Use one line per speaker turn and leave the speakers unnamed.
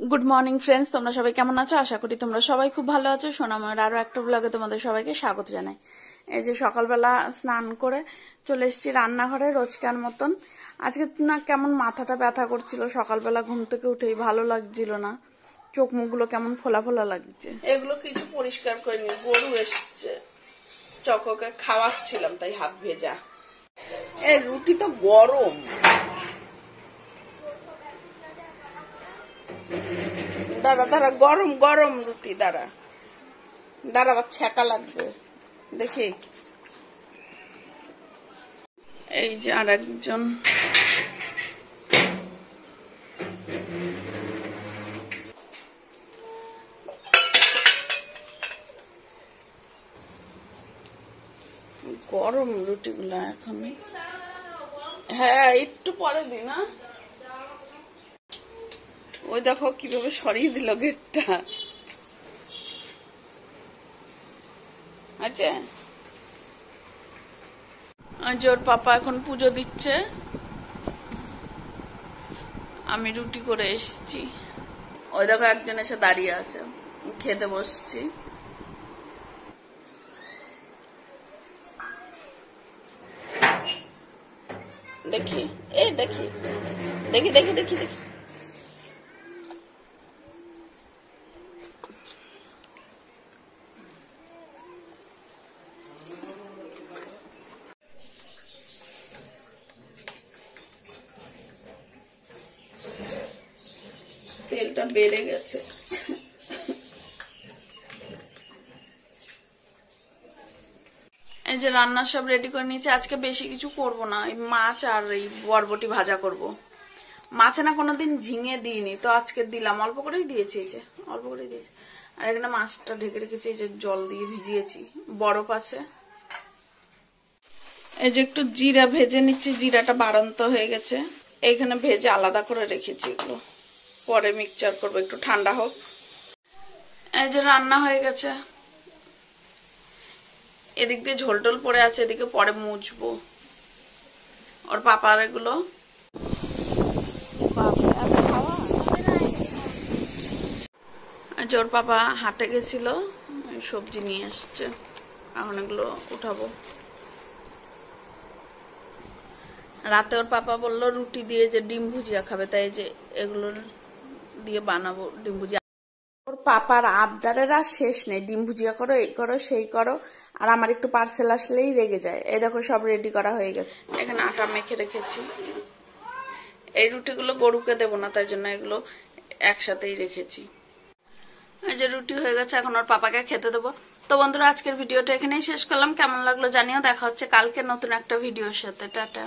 Good morning friends, তোমরা সবাই কেমন আছো? আশা করি তোমরা সবাই খুব ভালো আছো। সোনাময়ের আরো একটা ব্লগে তোমাদের সবাইকে স্বাগত জানাই। এই যে সকালবেলা স্নান করে চলে এসেছি রান্নাঘরে রোজকার মতন। আজকে না কেমন মাথাটা ব্যথা করছিল, সকালবেলা ঘুম থেকে উঠেই ভালো লাগছিল না, চোখ মুখগুলো কেমন ফোলা ফোলা লাগছে। এগুলো কিছু পরিষ্কার করিনি, গরু এসছে, চককে খাওয়াচ্ছিলাম তাই হাত ভেজা। এই রুটি তো গরম, দাঁড়া দাঁড়া, গরম গরম রুটি, দাঁড়া দাঁড়া, আবার ছ্যাঁকা লাগবে দেখি। এই যে আর একজন, গরম রুটিগুলো এখন। হ্যাঁ একটু পরে দি না। ওই দেখো কিভাবে সরিয়ে দিল গেটটা। আচ্ছা, ওর পাপা এখন পুজো দিচ্ছে, আমি রুটি করে এসেছি। ওই দেখো একজন এসে দাঁড়িয়ে আছে, খেতে বসছি। দেখি এই দেখি দেখি দেখি দেখি দেখি, তেলটা বেড়ে গেছে। এই যে রান্না সব রেডি করে নিয়েছি। আজকে বেশি কিছু করব না, এই মাছ আর এই বরবটি ভাজা করব। মাছে না কোনোদিন ঝিঙে দিইনি, তো আজকে দিলাম, অল্প করেই দিয়েছি, এই যে অল্প করেই দিয়েছি। আর এখানে মাছটা ঢেকে রেখেছি, এই যে জল দিয়ে ভিজিয়েছি, বরফ আছে। এই যে একটু জিরা ভেজে নিচ্ছি, জিরাটা বাড়ন্ত হয়ে গেছে, এইখানে ভেজে আলাদা করে রেখেছি। এগুলো পরে মিক্সচার করবো, একটু ঠান্ডা হোক। এই যে রান্না হয়ে গেছে, এদিক দিয়ে ঝোল টোল পড়ে আছে, এদিকে পরে মুছবো। ওর পাপার এগুলো ওর পাপা হাটে গেছিল, সবজি নিয়ে এসছে, এখন এগুলো উঠাবো। রাতে ওর পাপা বললো রুটি দিয়ে যে ডিম ভুজিয়া খাবে, তাই যে এগুলো দিয়ে বানাবো ডিম ভুজিয়া। ওর পাপার আবদারের আর শেষ নেই, ডিম ভুজিয়া করো, এই করো সেই করো। আর আমার একটু পার্সেল আসলেই রেগে যায়। এই দেখো সব রেডি করা হয়ে গেছে, এখানে আটা মেখে রেখেছি। এই রুটিগুলো গরুকে দেবো না, তাই জন্য এগুলো একসাথেই রেখেছি। এই যে রুটি হয়ে গেছে, এখন ওর পাপাকে খেতে দেবো। তো বন্ধুরা, আজকের ভিডিওটা এখানেই শেষ করলাম। কেমন লাগলো জানিও। দেখা হচ্ছে কালকে নতুন একটা ভিডিওর সাথে। টাটা।